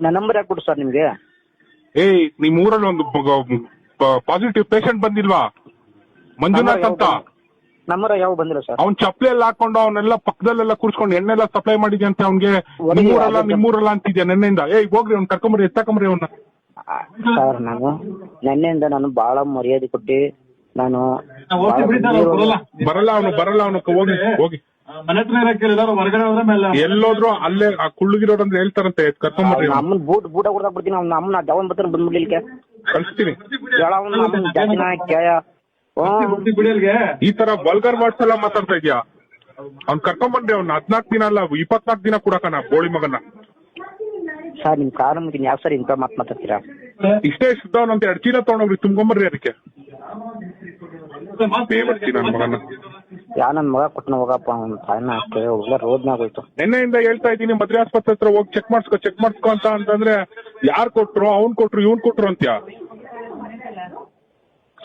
ನನ್ನ ನಂಬರ್ ಯಾಕೆ ಕೊಟ್ಟು ಸರ್ ನಿಮ್ಗೆ? ಏಯ್ ನಿಮ್ ಊರಲ್ಲಿ ಒಂದು ಪಾಸಿಟಿವ್ ಪೇಷಂಟ್ ಬಂದಿಲ್ವಾ ಮಂಜುನಾಥ್ ಅಂತ? ನಂಬರ್ ಯಾವ ಬಂದಿಲ್ಲ ಸರ್. ಅವ್ನ್ ಚಪ್ಲಿ ಎಲ್ಲ ಹಾಕೊಂಡು ಅವನ್ನೆಲ್ಲ ಪಕ್ಕದಲ್ಲೆಲ್ಲ ಕೂರ್ಸ್ಕೊಂಡು ಎಣ್ಣೆಲ್ಲ ಸಪ್ಲೈ ಮಾಡಿದ್ಯಾ ಅಂತ ಅವ್ನಿಗೆ ನಿಮ್ಮೂರಲ್ಲ ಅಂತಿದ್ಯಾ ನೆನ್ನೆಯಿಂದ. ಏಯ್ ಹೋಗ್ರಿ ಅವ್ನ್ ಕರ್ಕೊಂಬರಿ, ಎತ್ತಾಕೊಂಬರಿ ಅವ್ನ. ಸರ್ ನಾನು ನೆನ್ನೆಯಿಂದ ನಾನು ಬಹಳ ಮರ್ಯಾದೆ ಕೊಟ್ಟು ನಾನು ಬರಲ್ಲ ಅವನು ಹೋಗಿ ಹೋಗಿ ಮನೆ ಹತ್ರ ಹೊರಗಡೆ ಹೋದ್ರೆ ಮೇಲೆ ಎಲ್ಲೋದ್ರು ಅಲ್ಲೇ ಆ ಕುಳ್ಳುಗಿರೋರಂದ್ರೆ ಹೇಳ್ತಾರಂತೆ, ಕರ್ಕೊಂಬರ್ರಿ. ಅಮ್ಮನ್ ಬೂಟ ಕೊಡ್ತಾ ಬಿಡ್ತೀನಿ. ಅವ್ನ ಅಮ್ಮನ ಜವನ್ ಬರ್ತಾನೆ ಬಂದ್ಬಿಡ್ಲಿಕ್ಕೆ ಕಳಿಸ್ತೀನಿ. ಈ ತರ ವಲ್ಗರ್ ವರ್ಡ್ಸ್ ಎಲ್ಲ ಮಾತಾಡ್ತಾ ಇದ್ಯಾ? ಅವ್ನ್ ಕರ್ಕೊಂಬಂದ್ರಿ ಅವ್ನ 14 ದಿನ ಅಲ್ಲ 24 ದಿನ ಕೊಡಕನ ಬೋಳಿ ಮಗನ. ಸರ್ ನಿಮ್ ಕಾರಣ ಯಾವ ಸರ್ ಇಂತ ಮಾತಾಡ್ತೀರಾ? ಇಷ್ಟೇ ಶುದ್ಧವನಂತ 2 ಚೀಲ ತಗೊಂಡೋಗ್ರಿ, ತುಂಬ್ಕೊಂಬರ್ರಿ ಅದಕ್ಕೆ. ನನ್ ಮಗನ ನನ್ ಮಗ ಕೊಟ್ಟನ ಹೋಗಪ್ಪ, ಅವ್ನ ತಾಯಿನ ಒಳ್ಳೆ ರೋದ್ನಾಗ ಹೋಯ್ತು. ನಿನ್ನೆಯಿಂದ ಹೇಳ್ತಾ ಇದ್ದೀನಿ ಮದ್ವೆ ಆಸ್ಪತ್ರೆ ಹತ್ರ ಹೋಗಿ ಚೆಕ್ ಮಾಡ್ಸ್ಕೊ ಅಂತಂದ್ರೆ ಯಾರ್ ಕೊಟ್ರು, ಅವ್ನ್ ಕೊಟ್ರು, ಇವ್ನ್ ಕೊಟ್ರು ಅಂತ್ಯ.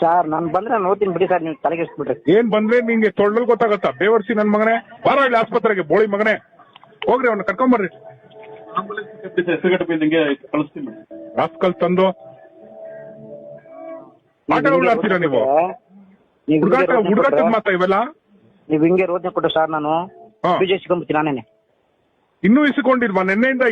ಸರ್ ನಾನ್ ಬಂದ್ರೆ ನಾನು ಓದ್ತೀನಿ ಬಿಡಿ ಸರ್, ನೀವು ತಲೆಗೆಡ್ಸ್ಬಿಡ್ರಿ. ಏನ್ ಬಂದ್ರೆ ನಿಂಗೆ ತೊಳ್ಳಲ್ ಗೊತ್ತಾಗತ್ತಾ? ಬೇವರ್ಸಿ ನನ್ ಮಗನೇ, ಬಾರ ಇಲ್ಲಿ ಆಸ್ಪತ್ರೆಗೆ ಬೋಳಿ ಮಗನೇ, ಹೋಗ್ರಿ ಅವ್ನ ಕರ್ಕೊಂಬರ್ರಿ. ಕಳಿಸ್ತೀನಿ. ರಾಸ್ಕಲ್ ತಂದು ಆಟ ಉಳ್ಳಾಡ್ತೀರಾ ನೀವು? ಹುಡುಗಾಟದ ಮಾತಾ ಇವೆಲ್ಲ? ನೀವ್ ಹಿಂಗೆ ರೋದ್ನೆ ಕೊಟ್ಟು ಸರ್ ನಾನು ಬಿಜೆ ಸಿಕ್ಕೊಂಡ್ಬಿಡ್ತೀನಿ ನಾನೇನೆ. ಇನ್ನೂ ಇಸ್ಕೊಂಡಿಲ್ವಾ? ನೆನ್ನೆಯಿಂದ